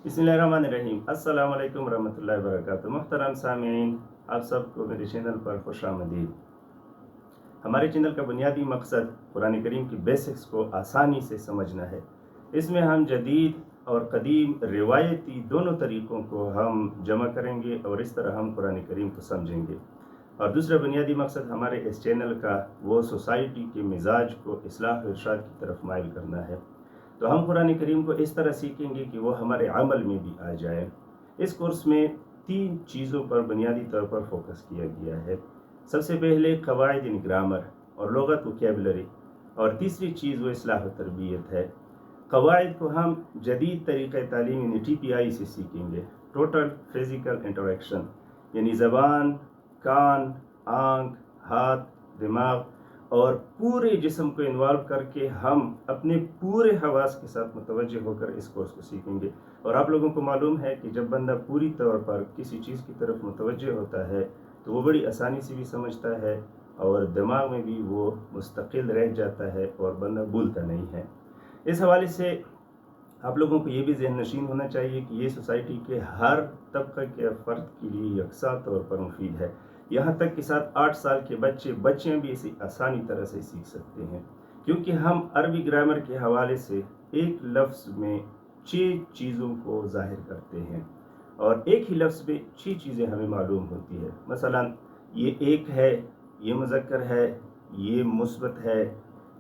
बिस्मिल्लाहिर्रहमानिर्रहीम। अस्सलाम वालेकुम रहमतुल्लाहि व बरकातुहू। मुहतरम सामीन, आप सबको मेरे चैनल पर खुशामदीद। हमारे चैनल का बुनियादी मकसद कुरान करीम की बेसिक्स को आसानी से समझना है। इसमें हम जदीद और कदीम रिवायती दोनों तरीक़ों को हम जमा करेंगे और इस तरह हम कुरान करीम को समझेंगे। और दूसरा बुनियादी मकसद हमारे इस चैनल का वो सोसाइटी के मिजाज को इस्लाह और इरशाद की तरफ माइल करना है। तो हम कुरान करीम को इस तरह सीखेंगे कि वो हमारे अमल में भी आ जाए। इस कोर्स में 3 चीज़ों पर बुनियादी तौर पर फोकस किया गया है। सबसे पहले कवायद यानी ग्रामर और लुगत वोकैबुलरी, और तीसरी चीज़ वो इस्लाह व तरबियत है। कवायद को हम जदीद तरीक़े तालीम यानी TPI से सीखेंगे, टोटल फिज़िकल इंटरेक्शन, यानी ज़बान, कान, आँख, हाथ, दिमाग और पूरे जिस्म को इन्वॉल्व करके हम अपने पूरे हवास के साथ मुतवज्जे होकर इस कोर्स को सीखेंगे। और आप लोगों को मालूम है कि जब बंदा पूरी तौर पर किसी चीज़ की तरफ मुतवज्जे होता है तो वो बड़ी आसानी से भी समझता है और दिमाग में भी वो मुस्तकिल रह जाता है और बंदा भूलता नहीं है। इस हवाले से आप लोगों को ये भी ज़हन नशीन होना चाहिए कि ये सोसाइटी के हर तबके के फ़र्द के लिए यकसा तौर पर मुफीद है। यहाँ तक कि साथ 8 साल के बच्चे भी इसे आसानी तरह से सीख सकते हैं, क्योंकि हम अरबी ग्रामर के हवाले से एक लफ्ज़ में 6 चीज़ों को ज़ाहिर करते हैं और एक ही लफ्ज़ में 6 चीज़ें हमें मालूम होती है। मसलन ये एक है, ये मुज़क्कर है, ये मुस्बत है,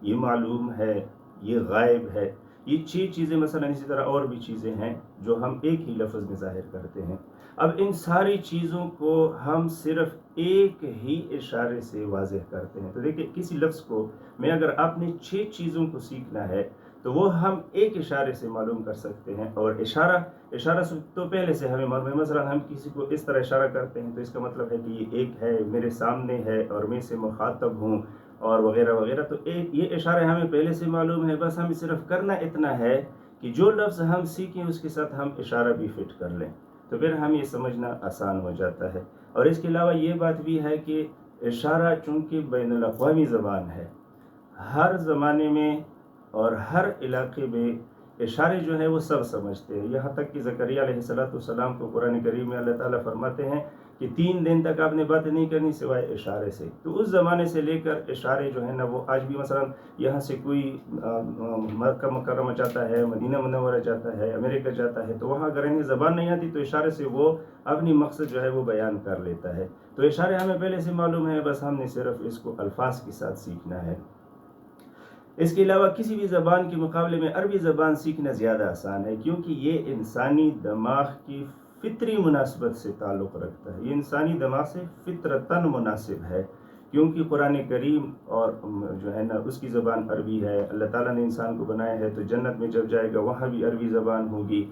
ये मालूम है, ये गायब है। ये 6 चीज़ें मसलन, इसी तरह और भी चीज़ें हैं जो हम एक ही लफ्ज़ में ज़ाहिर करते हैं। अब इन सारी चीज़ों को हम सिर्फ एक ही इशारे से वाज़ेह करते हैं। तो देखिए, किसी लफ्ज़ को मैं अगर आपने 6 चीज़ों को सीखना है तो वो हम एक इशारे से मालूम कर सकते हैं। और इशारा से तो पहले से हमें मालूम है। मसलन हम किसी को इस तरह इशारा करते हैं तो इसका मतलब है कि ये एक है, मेरे सामने है और मैं इससे मुखातब हूँ और वगैरह वगैरह। तो एक ये इशारे हमें पहले से मालूम है, बस हमें सिर्फ करना इतना है कि जो लफ्ज़ हम सीखें उसके साथ हम इशारा भी फिट कर लें, तो फिर हम ये समझना आसान हो जाता है। और इसके अलावा ये बात भी है कि इशारा चूँकि बैनुल अक़वामी ज़बान है, हर ज़माने में और हर इलाके में इशारे जो है वो सब समझते हैं। यहाँ तक कि ज़करिया अलैहिस्सलाम को कुरान करीम में अल्लाह ताला फरमाते हैं कि 3 दिन तक आपने बात नहीं करनी सिवाय इशारे से। तो उस ज़माने से लेकर इशारे जो है ना वो आज भी, मसलन यहाँ से कोई मक्का मुकर्रमा जाता है, मदीना मुनव्वरा जाता है, अमेरिका जाता है, तो वहाँ अगर इन्हें ज़बान नहीं आती तो इशारे से वो अपनी मकसद जो है वो बयान कर लेता है। तो इशारे हमें पहले से मालूम है, बस हमने सिर्फ इसको अल्फाज के साथ सीखना है। इसके अलावा किसी भी ज़बान के मुकाबले में अरबी ज़बान सीखना ज़्यादा आसान है, क्योंकि ये इंसानी दिमाग की फितरी मुनासिबत से ताल्लुक़ रखता है। ये इंसानी दिमाग से फितरतन मुनासिब है, क्योंकि कुरान करीम और जो है ना उसकी ज़बान अरबी है। अल्लाह ताला ने इंसान को बनाया है तो जन्नत में जब जाएगा वहाँ भी अरबी ज़बान होगी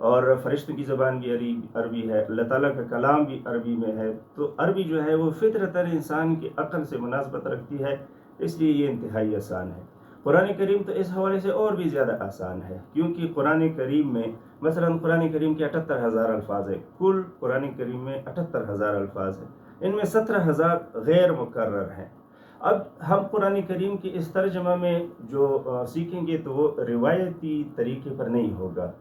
और फरिश्तों की ज़बान भी अरबी है, अल्लाह ताला का कलाम भी अरबी में है। तो अरबी जो है वो फितरतन इंसान की अक़ल से मुनासिबत रखती है, इसलिए ये इंतहाई आसान है। कुरान करीम तो इस हवाले से और भी ज़्यादा आसान है, क्योंकि कुरान करीम में मसलन कुरान करीम के 78,000 अल्फाज है। कुल कुरान करीम में 78,000 अल्फाज हैं, इनमें 17,000 गैर मुकर्रर हैं। अब हम कुरान करीम के इस तर्जमा में जो सीखेंगे तो वो रिवायती तरीके पर नहीं होगा,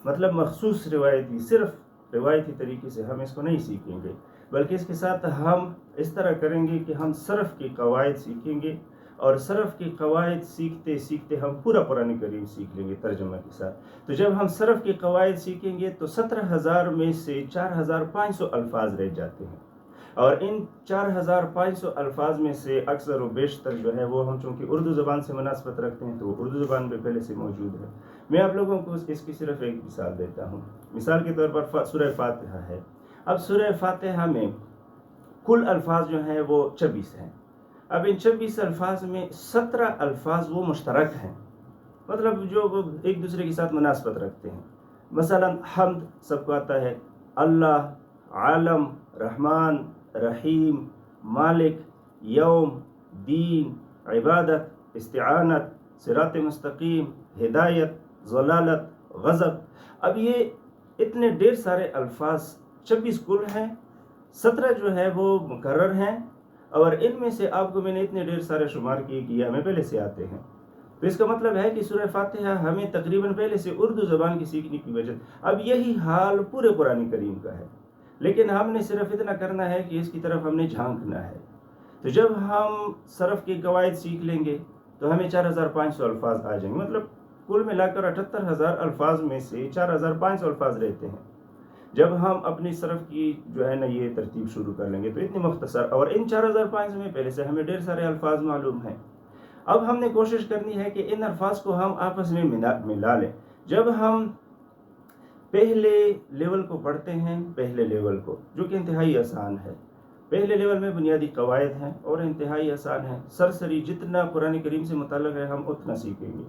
मतलब मखसूस रिवायती, सिर्फ रिवायती तरीके से हम इसको नहीं सीखेंगे, बल्कि इसके साथ हम इस तरह करेंगे कि हम सरफ़ की कवायद सीखेंगे और सरफ़ की कवायद सीखते सीखते हम पूरा कुरान करीम सीख लेंगे तर्जुमा के साथ। तो जब हम सरफ़ की कवायद सीखेंगे तो 17,000 में से 4,500 अल्फाज रह जाते हैं, और इन 4,500 अल्फाज में से अक्सर व बेशतर जो है वो हम चूँकि उर्दू ज़बान से मुनासबत रखते हैं तो वो उर्दू ज़बान में पहले से मौजूद है। मैं आप लोगों को इसकी सिर्फ एक मिसाल देता हूँ। मिसाल के तौर पर सूरह फातिहा है। अब सूरह फातिहा में कुल अल्फाज जो हैं वो 26 हैं। अब इन 26 अल्फाज में 17 अल्फाज वो मुश्तरक हैं, मतलब जो एक दूसरे के साथ मुनासबत रखते हैं। मसलन हम्द सबको आता है, अल्लाह, आलम, रहमान, रहीम, मालिक, यौम, दीन, इबादत, इस्तिआनत, सिरात मुस्तकीम, हिदायत, ज़लालत, गज़ब। अब ये इतने ढेर सारे अल्फाज 26 कुल हैं, 17 जो है वो मुकर्रर हैं, और इनमें से आपको मैंने इतने ढेर सारे शुमार किए कि हमें पहले से आते हैं। تو اس کا مطلب ہے کہ سورہ فاتحہ ہمیں تقریباً پہلے سے اردو زبان کی سیکھنے کی وجہ اب یہی حال پورے قرآن کریم کا ہے، لیکن ہم نے صرف اتنا کرنا ہے کہ اس کی طرف ہم نے جھانکنا ہے۔ تو جب ہم صرف کے قواعد سیکھ لیں گے تو ہمیں 4500 الفاظ آ جائیں گے، مطلب کل ملا کر 78,000 الفاظ میں سے 4500 الفاظ رہتے ہیں۔ جب ہم اپنی صرف کی جو ہے نا یہ ترتیب شروع کر لیں گے تو اتنی مختصر، اور ان 4500 میں پہلے سے ہمیں ڈھیر سارے الفاظ معلوم ہیں۔ اب ہم نے کوشش کرنی ہے کہ ان الفاظ کو ہم آپس میں ملا لیں۔ جب ہم پہلے لیول کو پڑھتے ہیں، پہلے لیول کو جو کہ انتہائی آسان ہے، پہلے لیول میں بنیادی قواعد ہیں اور انتہائی آسان ہے، سرسری جتنا قرآن کریم سے متعلق ہے ہم اتنا سیکھیں گے۔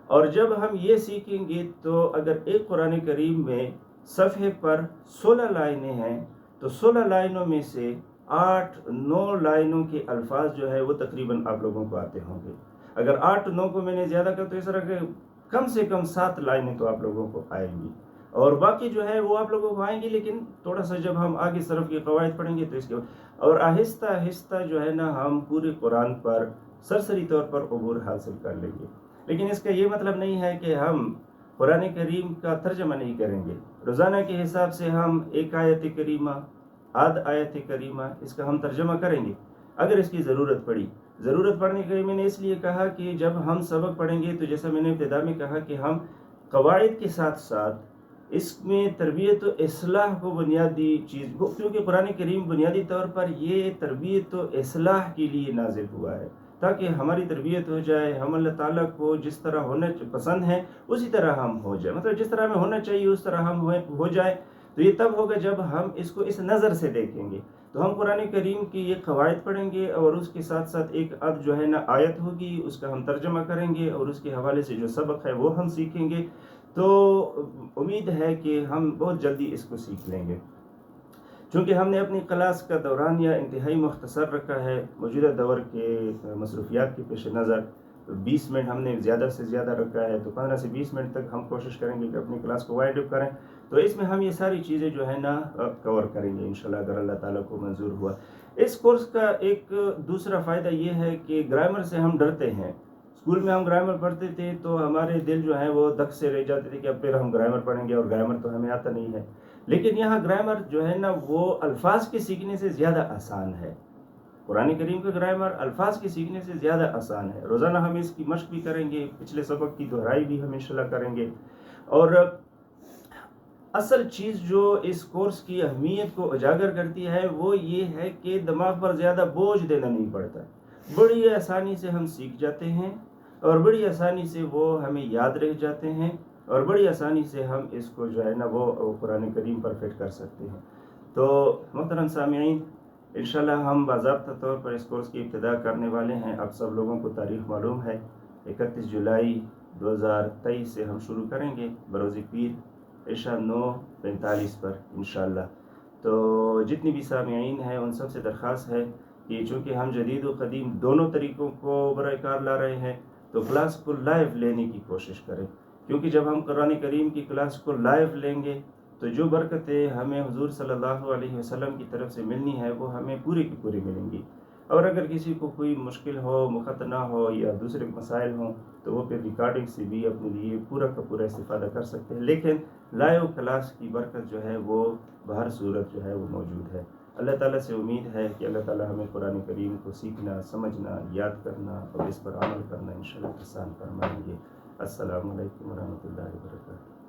اور جب ہم یہ سیکھیں گے تو اگر ایک قرآن کریم میں صفحے پر 16 لائنیں ہیں تو 16 لائنوں میں سے 8-9 لائنوں کے الفاظ جو ہے وہ تقریباً آپ لوگوں کو آتے ہوں گے۔ اگر 8-9 کو میں نے زیادہ کر تو اس طرح کہ کم سے کم 7 لائنیں تو آپ لوگوں کو آئیں گی، اور باقی جو ہے وہ آپ لوگوں کو آئیں گی، لیکن تھوڑا سا جب ہم آگے صرف کے قواعد پڑھیں گے تو اس کے اور آہستہ آہستہ جو ہے نا ہم پورے قرآن پر سرسری طور پر عبور حاصل کر لیں گے۔ لیکن اس کا یہ مطلب نہیں ہے کہ ہم قرآن کریم کا ترجمہ نہیں کریں گے۔ روزانہ کے حساب سے ہم ایک آیت کریمہ، آدھ آیت کریمہ اس کا ہم ترجمہ کریں گے اگر اس کی ضرورت پڑی۔ ضرورت پڑنے کے میں نے اس لیے کہا کہ جب ہم سبق پڑھیں گے تو جیسا میں نے ابتدا میں کہا کہ ہم قواعد کے ساتھ ساتھ اس میں تربیت و اصلاح کو بنیادی چیز کو، کیونکہ قرآن کریم بنیادی طور پر یہ تربیت و اصلاح کے لیے نازل ہوا ہے تاکہ ہماری تربیت ہو جائے، ہم اللہ تعالیٰ کو جس طرح ہونا پسند ہے اسی طرح ہم ہو جائے، مطلب جس طرح ہمیں ہونا چاہیے اس طرح ہم ہو جائے۔ تو یہ تب ہوگا جب ہم اس کو اس نظر سے دیکھیں گے۔ تو ہم قرآن کریم کی یہ قواعد پڑھیں گے اور اس کے ساتھ ساتھ ایک جو ہے نا آیت ہوگی، اس کا ہم ترجمہ کریں گے اور اس کے حوالے سے جو سبق ہے وہ ہم سیکھیں گے۔ تو امید ہے کہ ہم بہت جلدی اس کو سیکھ لیں گے، چونکہ ہم نے اپنی کلاس کا دورانیہ انتہائی مختصر رکھا ہے۔ موجودہ دور کے مصروفیات کے پیش نظر 20 منٹ ہم نے زیادہ سے زیادہ رکھا ہے، تو 15 سے 20 منٹ تک ہم کوشش کریں گے کہ اپنی کلاس کو وائنڈ اپ کریں۔ تو اس میں ہم یہ ساری چیزیں جو ہے نا کور کریں گے انشاءاللہ اگر اللہ تعالیٰ کو منظور ہوا۔ اس کورس کا ایک دوسرا فائدہ یہ ہے کہ گرامر سے ہم ڈرتے ہیں۔ اسکول میں ہم گرامر پڑھتے تھے تو ہمارے دل جو ہے وہ دک سے رہ جاتے تھے کہ اب پھر ہم گرامر پڑھیں گے، اور گرامر تو ہمیں آتا نہیں ہے۔ لیکن یہاں گرامر جو ہے نا وہ الفاظ کے سیکھنے سے زیادہ آسان ہے۔ قرآن کریم کا گرامر الفاظ کے سیکھنے سے زیادہ آسان ہے۔ روزانہ ہم اس کی مشق بھی کریں گے، پچھلے سبق کی دہرائی بھی ہم انشاءاللہ کریں گے۔ اور اصل چیز جو اس کورس کی اہمیت کو اجاگر کرتی ہے وہ یہ ہے کہ دماغ پر زیادہ بوجھ دینا نہیں پڑتا، بڑی آسانی سے ہم سیکھ جاتے ہیں اور بڑی آسانی سے وہ ہمیں یاد رہ جاتے ہیں، اور بڑی آسانی سے ہم اس کو جو ہے نا وہ قرآن کریم پر فٹ کر سکتے ہیں۔ تو محترم سامعین، انشاءاللہ ہم باضابطہ طور پر اس کورس کی ابتدا کرنے والے ہیں۔ آپ سب لوگوں کو تاریخ معلوم ہے، 31 جولائی 2023 سے ہم شروع کریں گے بروز پیر عشاء 9:45 پر انشاءاللہ۔ تو جتنی بھی سامعین ہیں ان سب سے درخواست ہے کہ چونکہ ہم جدید و قدیم دونوں طریقوں کو برائے کار لا رہے ہیں تو کلاس کو لائیو لینے کی کوشش کریں، کیونکہ جب ہم قرآن کریم کی کلاس کو لائیو لیں گے تو جو برکتیں ہمیں حضور صلی اللہ علیہ وسلم کی طرف سے ملنی ہے وہ ہمیں پوری کی پوری ملیں گی۔ اور اگر کسی کو کوئی مشکل ہو، مختنہ ہو یا دوسرے مسائل ہوں تو وہ پھر ریکارڈنگ سے بھی اپنے لیے پورا کا پورا استفادہ کر سکتے ہیں، لیکن لائیو کلاس کی برکت جو ہے وہ بہر صورت جو ہے وہ موجود ہے۔ اللہ تعالیٰ سے امید ہے کہ اللہ تعالیٰ ہمیں قرآن کریم کو سیکھنا، سمجھنا، یاد کرنا اور اس پر عمل کرنا انشاءاللہ آسان فرمائیں گے۔ السلام علیکم ورحمۃ اللہ وبرکاتہ۔